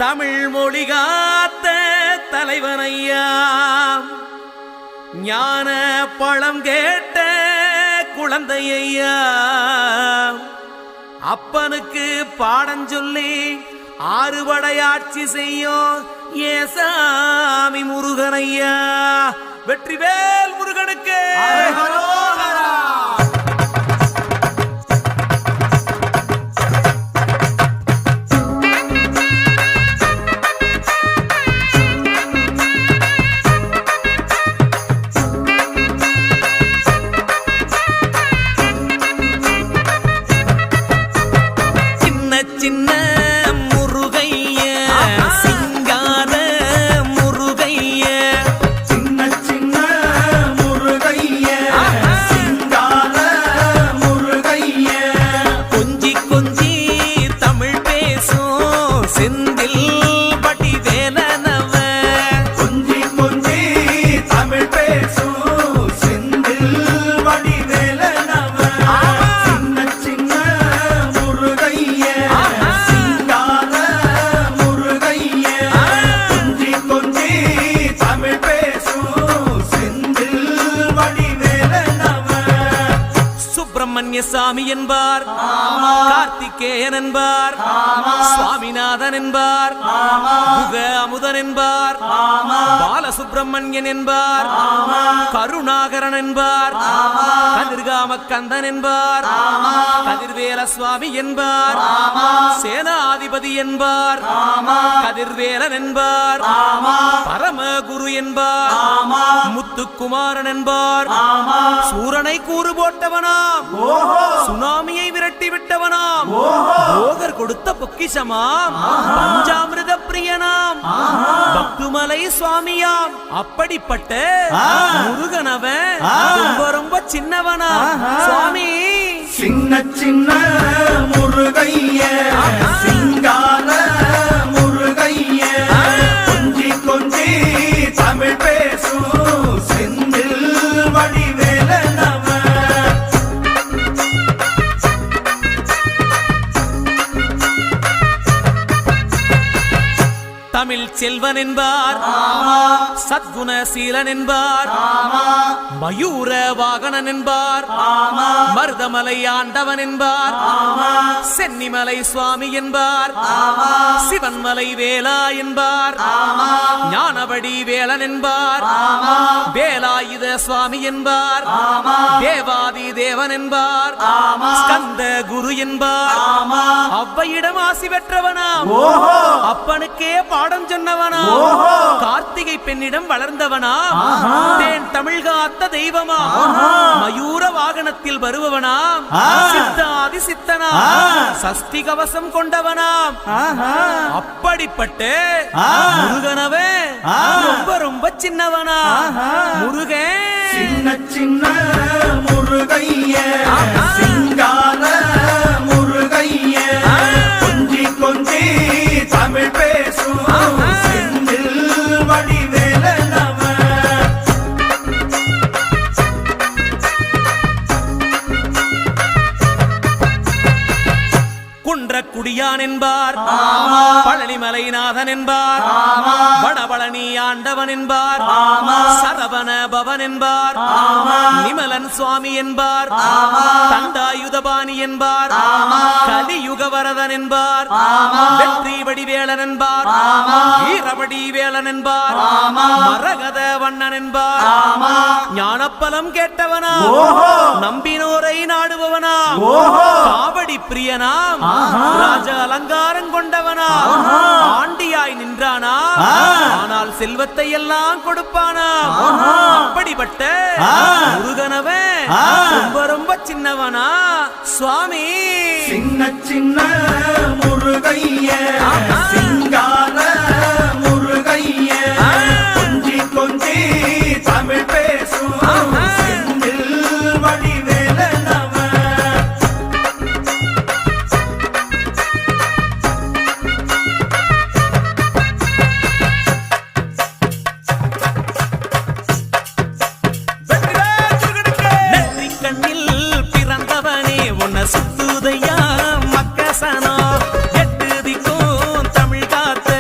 தமிழ் மொழி காத்த தலைவனையா, ஞான பழம் கேட்ட குழந்தையா, அப்பனுக்கு பாடம் சொல்லி ஆறுபடையாட்சி செய்யும் ஏசாமி முருகனையா. வெற்றிவேல் முருகனுக்கு. சின்ன முருகைய சிங்கார முருகைய, சின்ன சின்ன முருகைய சிங்கார முருகைய, கொஞ்சி கொஞ்சி தமிழ் பேசும் செந்தில் பட்டி வேலனவ, கொஞ்சி கொஞ்சி தமிழ் பேசும் செந்தில் வடி வேலனவ, சின்ன சின்ன முருகைய சிங்கார முருகைய, கொஞ்சி கொஞ்சி தமிழ் பேசும் செந்தில் வடி வேலனவ. சுப்பிரமணிய சாமி என்பார், கார்த்திகேயன் என்பார், சுவாமிநாதன் என்பார், முக அமுதன் என்பார், பாலசுப்பிரமணியன் என்பார், கருணாகரன் என்பார், கதிர்காம கந்தன் என்பார், கதிர்வேல சுவாமி என்பார், சேனாதிபதி என்பார், கதிர்வேலன் என்பார், பரமகுரு என்பார், முத்துக்குமாரன் என்பார், சூரனை கூறு போட்டவனாம், சுனாமியை விரட்டி விட்டவனாம், போகர் கொடுத்த பொக்கிஷமாம், பஞ்சாமிர்த பிரியனாம், பக்துமலை சுவாமியாம். அப்படிப்பட்ட முருகனவன் ரொம்ப ரொம்ப சின்னவனா சுவாமி. சின்ன சின்ன முருகைய சிங்கார முருகைய, கொஞ்சி கொஞ்சி தமிழ் பேசும் செந்தில் வடி வேலனவ. தமிழ் செல்வன் என்பார், சத்குணசீலன் என்பார், மயூர வாகனன் என்பார், மருதமலை ஆண்டவன் என்பார், சென்னிமலை சுவாமி என்பார், சிவன்மலை வேலா என்பார், ஞானபடி வேலன் என்பார், வேலாயுத சுவாமி என்பார், தேவாதி தேவன் என்பார், ஸ்கந்த குரு என்பார், அவ்வையிடம் ஆசி பெற்றவனாம், அப்பனுக்கே பாடம் சொன்னவனா, கார்த்திகை பெண்ணிடம் வளர்ந்தவனா, தேன் தமிழ் காத்த தெய்வமா, மயூர வாகனத்தில் வருபவனாம், சித்தாதி சித்தனா, சஷ்டி கவசம் கொண்டவனாம். அப்படிப்பட்ட முருகனவே ரொம்ப ரொம்ப சின்னவனா முருகன். சின்ன சின்ன முருகைய சிங்கார முருகைய, கொஞ்சி கொஞ்சி தமிழ் பேசும் செந்தில் வடி வேலனவ. குன்றக்குடியான் என்பார், பழனிமலைநாதன் என்பார், வடபழனி ஆண்டவன் என்பார், சரவண பவன் என்பார், நிமலன் சுவாமி என்பார், தண்டாயுதபாணி என்பார், கலியுக வரதன் என்பார், வெற்றி வடிவேலன் என்பார், வீரவடி வேலன் என்பார், மரகத வண்ணன் என்பார், ஞானப்பலம் கேட்டவனா, நம்பினோரை நாடுபவனா, காவடி பிரியனாம், ராஜ அலங்காரம் கொண்டவனா, ஆண்டியாய் நின்றானா, ஆனால் செல்வத்தை எல்லாம் கொடுப்பானா. அப்படிப்பட்ட முருகனவன் ரொம்ப ரொம்ப சின்னவனா சுவாமி. சின்ன சின்ன முருகைய சிங்கார முருகைய, கொஞ்சி கொஞ்சி தமிழ் பேசும் செந்தில் வடி வேலனவ. சுத்துதையா மக்கசனோ, எட்டு திக்கும் தமிழ் காத்த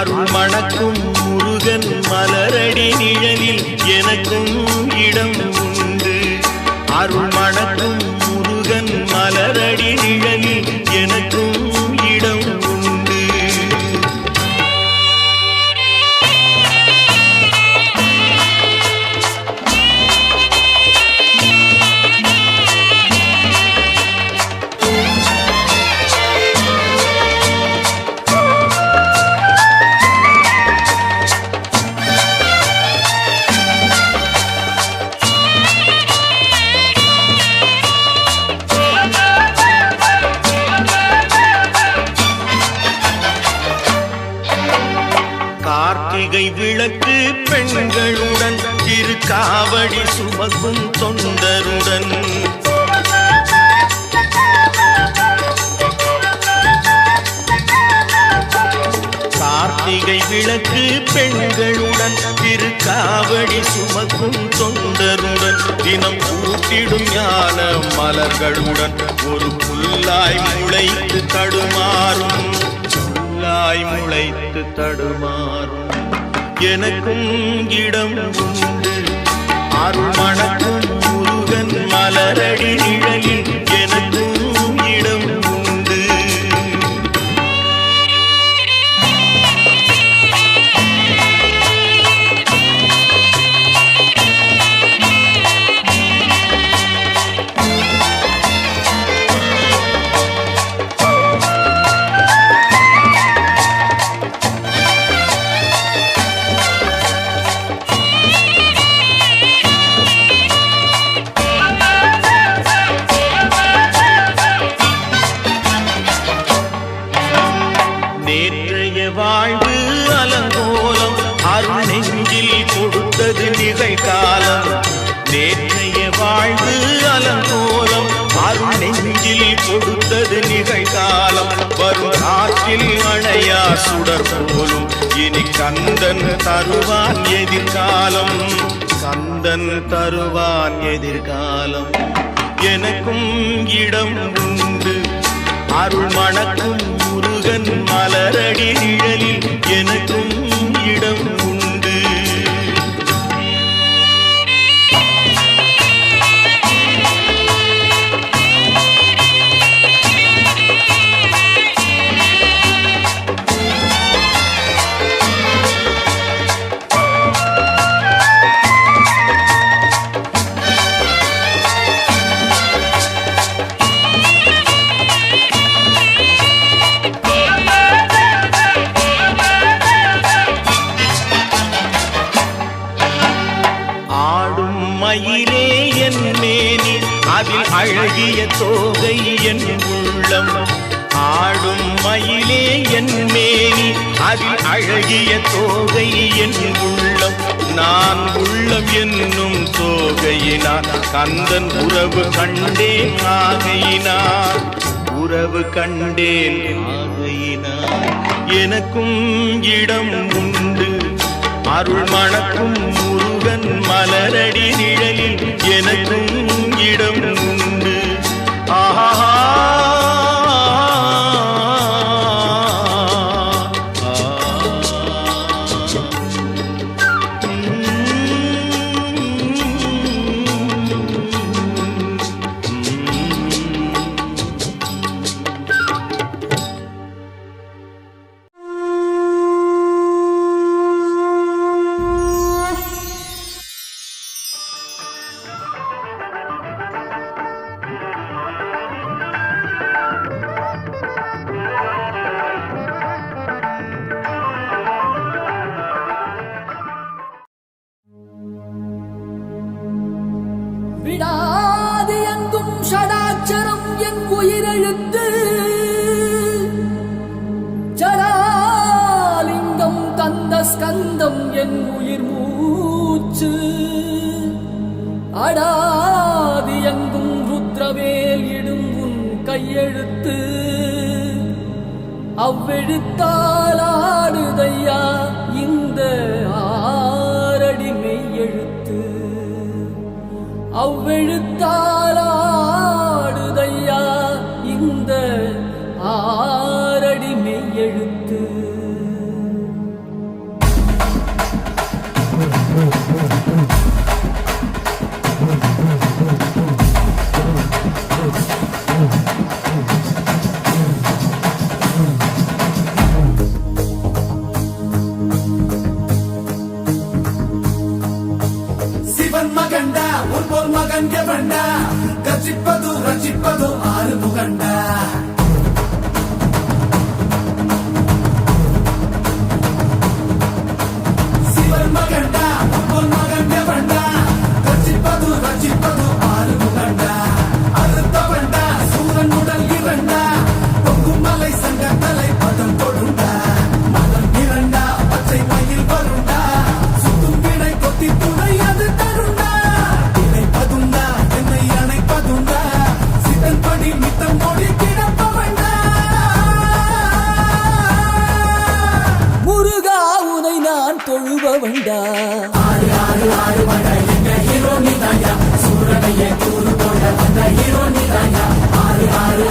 அருள் மணக்கும் முருகன் மலரடி நிழலில் எனக்கும் இடம் உண்டு. அருள் மணக்கும் முருகன் மலரடி நிழலில் எனக்கும் இடம் உண்டு. கார்த்திகை விளக்கு பெண்களுடன் திருக்காவடி சுமக்கும் தொண்டருடன் கார்த்திகை விளக்கு பெண்களுடன் திருக்காவடி சுமக்கும் தொண்டருடன் தினம் கூட்டிடும் ஞான மலர்களுடன் ஒரு புல்லாய் முளைத்து தடுமாறும் முளைத்து தடுமாறும் எனக்கும் இடம் உண்டு. அருள் மணக்கும் முருகன் மலரடி நிழலில் எனக்கும் இடம் உண்டு. நேற்றைய வாழ்வு அலங்கோலம் அருள் நெஞ்சில் கொடுத்தது நிகழ்காலம். நேற்றைய வாழ்வு அலங்கோலம் அருள் நெஞ்சில் கொடுத்தது நிகழ்காலம். வரும் காற்றில் அணையா சுடர் போலும் இனி கந்தன் தருவான் எதிர்காலம். கந்தன் தருவான் எதிர்காலம். எனக்கும் இடம் உண்டு. அருள் மணக்கும் முருகன் மலரடி நிழலில் எனக்கும் இடம் உண்டு. மயிலே என் மேனி அதில் அழகிய தோகை என் உள்ளம். ஆடும் மயிலே என் மேனி அதில் அழகிய தோகை என் உள்ளம். நான் உள்ளம் என்னும் தோகையினார் கந்தன் உறவு கண்டேன் ஆகையினார். உறவு கண்டேன் ஆகையினார். எனக்கும் இடம் உண்டு. அருள் மணக்கும் முருகன் மலரடி நிழலில் எனக்கும் இடம் உண்டு. ஆஹா விடாது எங்கும் ஷடாட்சரம் என் உயிரெழுத்து. ஜடாலிங்கம் கந்த ஸ்கந்தம் என் உயிர் மூச்சு. அடாதி எங்கும் ருத்ரவேல் இடும் உன் கையெழுத்து. அவ்வெழுத்தால் ஆடுதையா இந்த ஆரடி மெய்யெழுத்து. அவ்வெழுத்தால் ஆடுதையா இந்த ஆரடி மெய்யெழுத்து. மகன் எவன்டா கர்ஜிப்பது ரட்சிப்பது ஆறு முகண்டா சிவன் மகன்டா பொன் மகன் எவன்டா கர்ஜிப்பது ரட்சிப்பது ஆறு முகண்டா அறுத்தவன்டா சூரன் உடல் இரண்டா பொங்கும் மலை சங்க தலை பதம் கொடுண்டா மதம் இரண்டா பச்சை மயில் வருண்டா சுத்தும் விடை கொத்தி துணை அது தருண்டா இணைப்பதுண்டா என்னை அணைப்பதுண்டா சித்தன் படி மித்தம் மொழி கிடப்பவண்டா முருகா உனை நான் தொழுபவண்டா ஆறு ஆறு ஆறு வட எங்க ஹீரோ நீதாயா சூரனையே கூறு போட வந்த ஹீரோ நீதாயா ஆறு ஆறு